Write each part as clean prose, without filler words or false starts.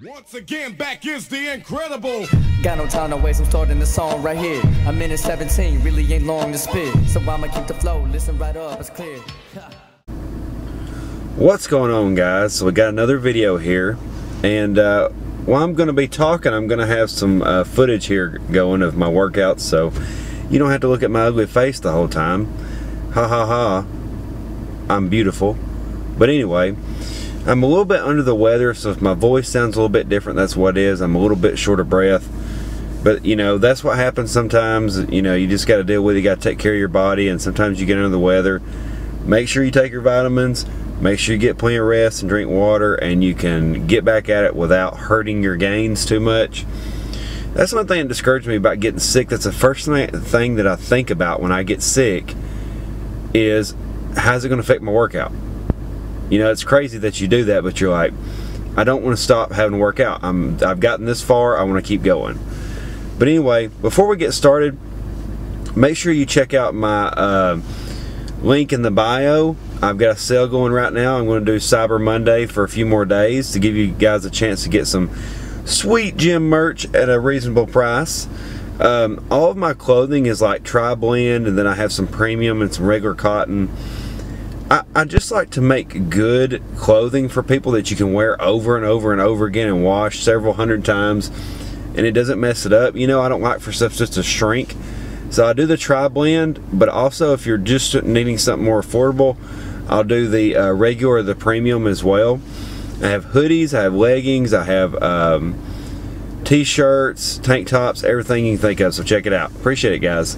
Once again, back is the incredible. Got no time to waste, I'm starting the song right here. A minute 17, really ain't long to spit. So I'ma keep the flow, listen right up, it's clear. What's going on, guys? So we got another video here, and while I'm going to be talking, I'm going to have some footage here going of my workouts, so you don't have to look at my ugly face the whole time. Ha ha ha, I'm beautiful. But anyway, I'm a little bit under the weather, so if my voice sounds a little bit different, that's what it is. I'm a little bit short of breath, but you know, that's what happens sometimes. You know, you just got to deal with it. You got to take care of your body, and sometimes you get under the weather. Make sure you take your vitamins. Make sure you get plenty of rest and drink water, and you can get back at it without hurting your gains too much. That's one thing that discouraged me about getting sick. That's the first thing that I think about when I get sick is, how's it going to affect my workout? You know, it's crazy that you do that, but you're like, I don't want to stop having to work out. I've gotten this far, I want to keep going. But anyway, before we get started, make sure you check out my link in the bio. I've got a sale going right now. I'm going to do Cyber Monday for a few more days to give you guys a chance to get some sweet gym merch at a reasonable price. All of my clothing is like tri-blend, and then I have some premium and some regular cotton. I just like to make good clothing for people that you can wear over and over and over again and wash several hundred times, and it doesn't mess it up. You know, I don't like for stuff just to shrink. So I do the tri-blend, but also if you're just needing something more affordable, I'll do the regular or the premium as well. I have hoodies, I have leggings, I have t-shirts, tank tops, everything you can think of, so check it out. Appreciate it, guys.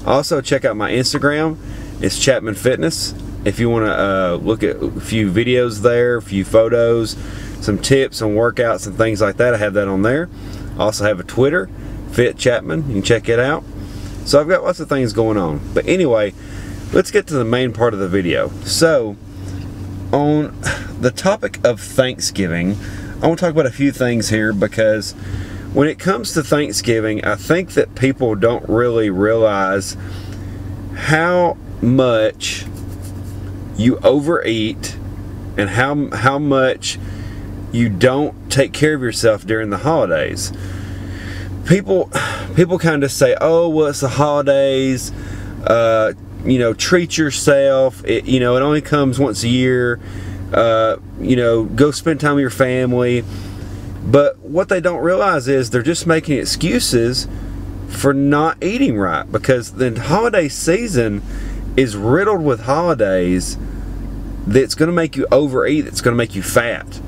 Also, check out my Instagram. It's Chapman Fitness. If you want to look at a few videos there, a few photos, some tips on workouts and things like that, I have that on there. I also have a Twitter, Fit Chapman. You can check it out. So I've got lots of things going on. But anyway, let's get to the main part of the video. So, on the topic of Thanksgiving, I want to talk about a few things here, because when it comes to Thanksgiving, I think that people don't really realize how much you overeat and how much you don't take care of yourself during the holidays. People kind of say, oh, well, it's the holidays, you know, treat yourself, you know, it only comes once a year, you know, go spend time with your family. But what they don't realize is they're just making excuses for not eating right, because the holiday season is riddled with holidays that's going to make you overeat, that's going to make you fat.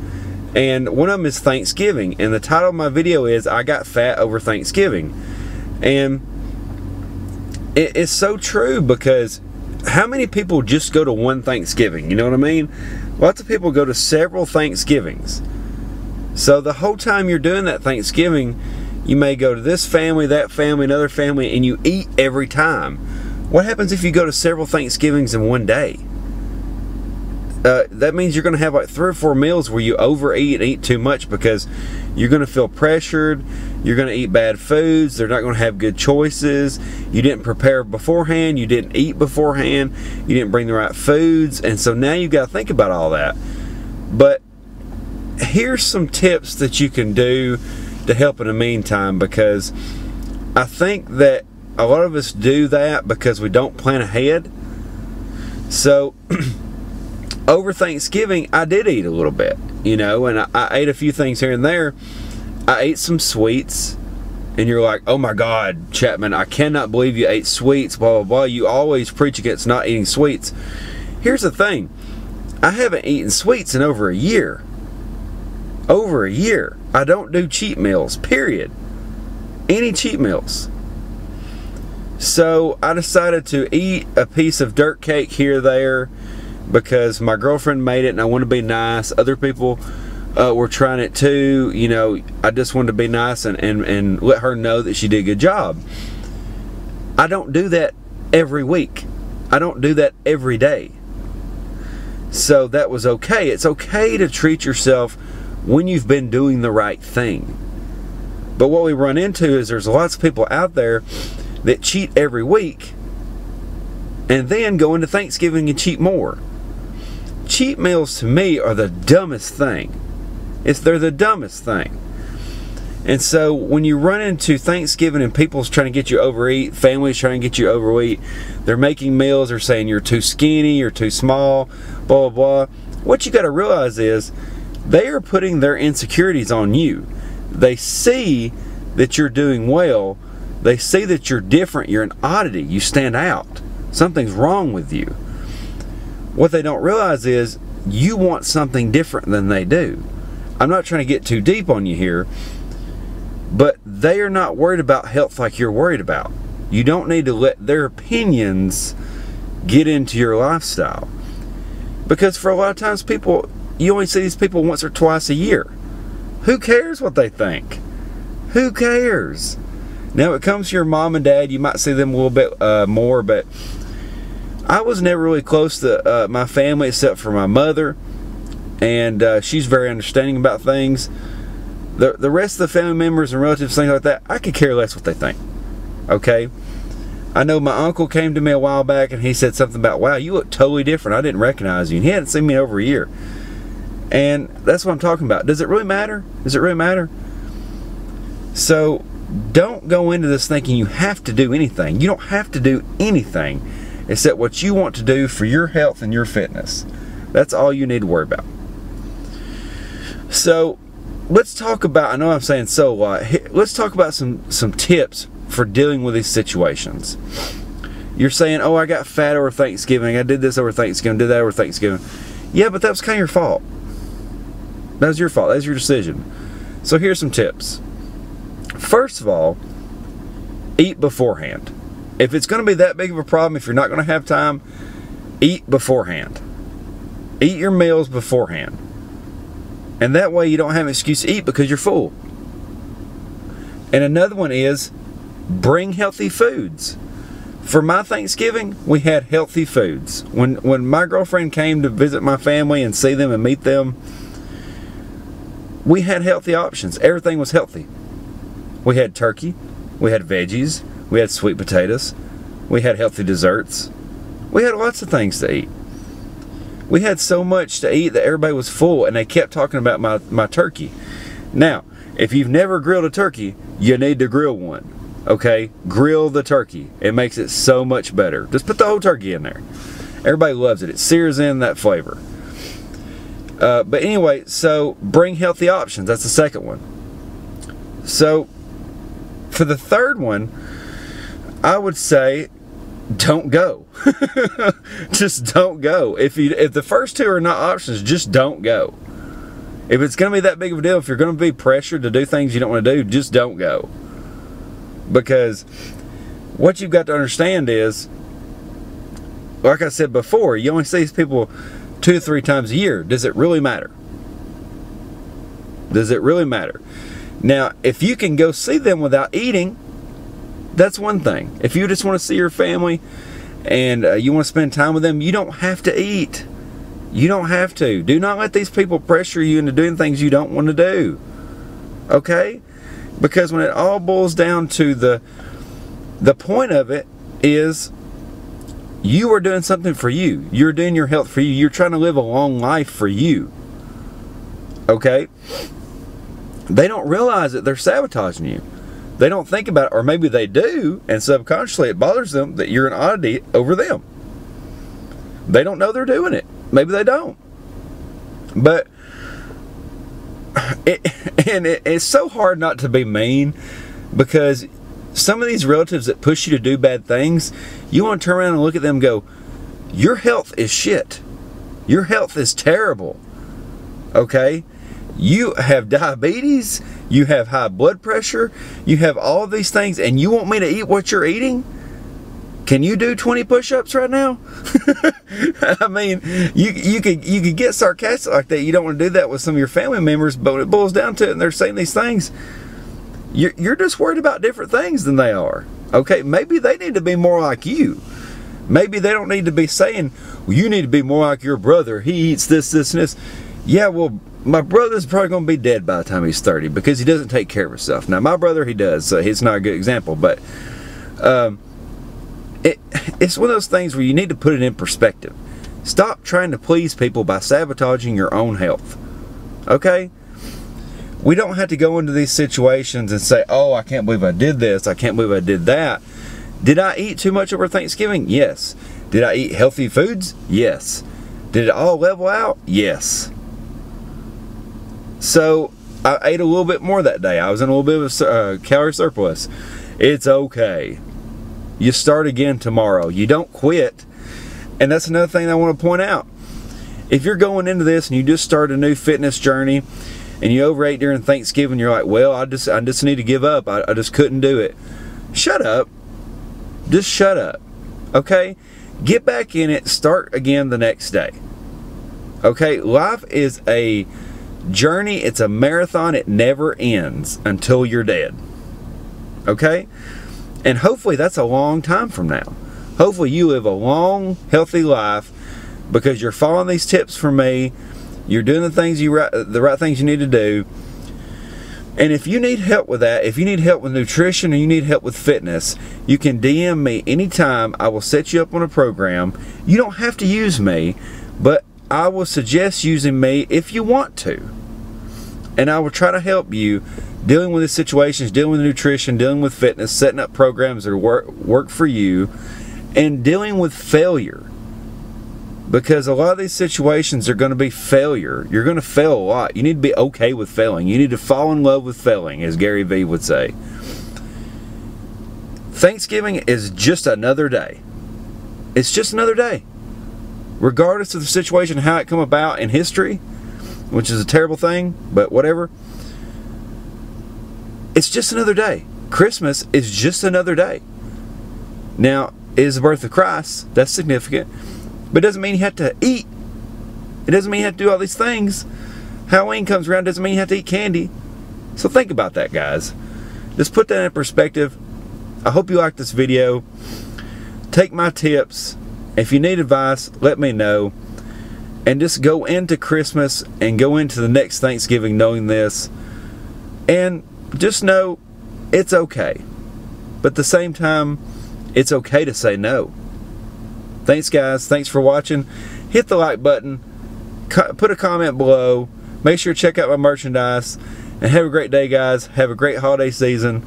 And one of them is Thanksgiving, and the title of my video is I Got Fat Over Thanksgiving. And it's so true, because how many people just go to one Thanksgiving? You know what I mean? Lots of people go to several Thanksgivings. So the whole time you're doing that Thanksgiving, you may go to this family, that family, another family, and you eat every time. What happens if you go to several Thanksgivings in one day? That means you're going to have like 3 or 4 meals where you overeat and eat too much, because you're going to feel pressured, you're going to eat bad foods, they're not going to have good choices, you didn't prepare beforehand, you didn't eat beforehand, you didn't bring the right foods, and so now you've got to think about all that. But here's some tips that you can do to help in the meantime, because I think that a lot of us do that because we don't plan ahead. So over Thanksgiving, I did eat a little bit, you know, and I ate a few things here and there. I ate some sweets, and you're like, oh my God, Chapman, I cannot believe you ate sweets, blah, blah, blah. You always preach against not eating sweets. Here's the thing. I haven't eaten sweets in over a year. Over a year. I don't do cheat meals, period. Any cheat meals. So I decided to eat a piece of dirt cake here or there, because my girlfriend made it and I want to be nice. Other people were trying it too. You know, I just wanted to be nice and let her know that she did a good job. I don't do that every week. I don't do that every day. So that was okay. It's okay to treat yourself when you've been doing the right thing. But what we run into is there's lots of people out there that cheat every week and then go into Thanksgiving and cheat more. Cheat meals to me are the dumbest thing. They're the dumbest thing. And so when you run into Thanksgiving and people's trying to get you overeat, families trying to get you overeat, they're making meals, they're saying you're too skinny, you're too small, blah, blah, blah. What you got to realize is they are putting their insecurities on you. They see that you're doing well. They see that you're different. You're an oddity. You stand out. Something's wrong with you. What they don't realize is you want something different than they do. I'm not trying to get too deep on you here, but they are not worried about health like you're worried about. You don't need to let their opinions get into your lifestyle. Because for a lot of times you only see these people once or twice a year. Who cares what they think? Who cares? Now, when it comes to your mom and dad, you might see them a little bit more, but I was never really close to my family except for my mother, and she's very understanding about things. The rest of the family members and relatives, things like that, I could care less what they think. Okay? I know my uncle came to me a while back and he said something about, wow, you look totally different. I didn't recognize you. And he hadn't seen me in over a year. And that's what I'm talking about. Does it really matter? Does it really matter? So don't go into this thinking you have to do anything. You don't have to do anything except what you want to do for your health and your fitness. That's all you need to worry about. So let's talk about, I know I'm saying so a lot, let's talk about some tips for dealing with these situations. You're saying, oh, I got fat over Thanksgiving, I did this over Thanksgiving, did that over Thanksgiving. Yeah, but that was kind of your fault. That was your fault, that was your decision. So here's some tips. First of all, eat beforehand. If it's going to be that big of a problem, if you're not going to have time, eat beforehand. Eat your meals beforehand. And that way you don't have an excuse to eat because you're full. And another one is bring healthy foods. For my Thanksgiving, we had healthy foods. When my girlfriend came to visit my family and see them and meet them, we had healthy options. Everything was healthy. We had turkey, we had veggies, we had sweet potatoes, we had healthy desserts. We had lots of things to eat. We had so much to eat that everybody was full, and they kept talking about my turkey. Now, if you've never grilled a turkey, you need to grill one. Okay? Grill the turkey. It makes it so much better. Just put the whole turkey in there. Everybody loves it. It sears in that flavor. But anyway, so bring healthy options. That's the second one. So, for the third one, I would say don't go. Just don't go. If the first two are not options, just don't go. If it's going to be that big of a deal, if you're going to be pressured to do things you don't want to do, just don't go. Because what you've got to understand is, like I said before, you only see these people 2 to 3 times a year. Does it really matter? Does it really matter? Now, if you can go see them without eating, that's one thing. If you just want to see your family and you want to spend time with them, you don't have to eat. You don't have to. Do not let these people pressure you into doing things you don't want to do. Okay? Because when it all boils down to the point of it is you are doing something for you. You're doing your health for you. You're trying to live a long life for you. Okay? They don't realize that they're sabotaging you. They don't think about it, or maybe they do, and subconsciously it bothers them that you're an oddity over them. They don't know they're doing it. Maybe they don't. But it's so hard not to be mean, because some of these relatives that push you to do bad things, you want to turn around and look at them and go, your health is shit. Your health is terrible. Okay? You have diabetes, you have high blood pressure, you have all of these things, and you want me to eat what you're eating? Can you do 20 push-ups right now? I mean, you could get sarcastic like that. You don't want to do that with some of your family members, but when it boils down to it and they're saying these things, you're just worried about different things than they are. Okay, maybe they need to be more like you. Maybe they don't need to be saying, well, you need to be more like your brother. He eats this, this, and this. Yeah, well, my brother's probably going to be dead by the time he's 30 because he doesn't take care of himself. Now, my brother, he does, so he's not a good example, but it's one of those things where you need to put it in perspective. Stop trying to please people by sabotaging your own health. Okay? We don't have to go into these situations and say, oh, I can't believe I did this, I can't believe I did that. Did I eat too much over Thanksgiving? Yes. Did I eat healthy foods? Yes. Did it all level out? Yes. So I ate a little bit more that day. I was in a little bit of a calorie surplus. It's okay. You start again tomorrow. You don't quit. And that's another thing I want to point out. If you're going into this and you just started a new fitness journey and you overate during Thanksgiving, you're like, well, I just need to give up. I just couldn't do it. Shut up. Just shut up. Okay? Get back in it. Start again the next day. Okay? Life is a journey. It's a marathon. It never ends until you're dead. Okay? And hopefully that's a long time from now. Hopefully you live a long, healthy life because you're following these tips from me. You're doing the right things you need to do. And if you need help with that, if you need help with nutrition or you need help with fitness, you can DM me anytime. I will set you up on a program. You don't have to use me, but I will suggest using me if you want to. And I will try to help you dealing with the situations, dealing with nutrition, dealing with fitness, setting up programs that work for you, and dealing with failure. Because a lot of these situations are going to be failure. You're going to fail a lot. You need to be okay with failing. You need to fall in love with failing, as Gary Vee would say. Thanksgiving is just another day. It's just another day. Regardless of the situation, how it come about in history, which is a terrible thing, but whatever. It's just another day. Christmas is just another day. Now, it is the birth of Christ. That's significant. But it doesn't mean you have to eat. It doesn't mean you have to do all these things. Halloween comes around, doesn't mean you have to eat candy. So think about that, guys. Just put that in perspective. I hope you liked this video. Take my tips. If you need advice, let me know. And just go into Christmas and go into the next Thanksgiving knowing this. And just know it's okay. But at the same time, it's okay to say no. Thanks, guys. Thanks for watching. Hit the like button. Put a comment below. Make sure to check out my merchandise. And have a great day, guys. Have a great holiday season.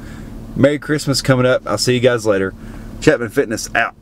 Merry Christmas coming up. I'll see you guys later. Chapman Fitness out.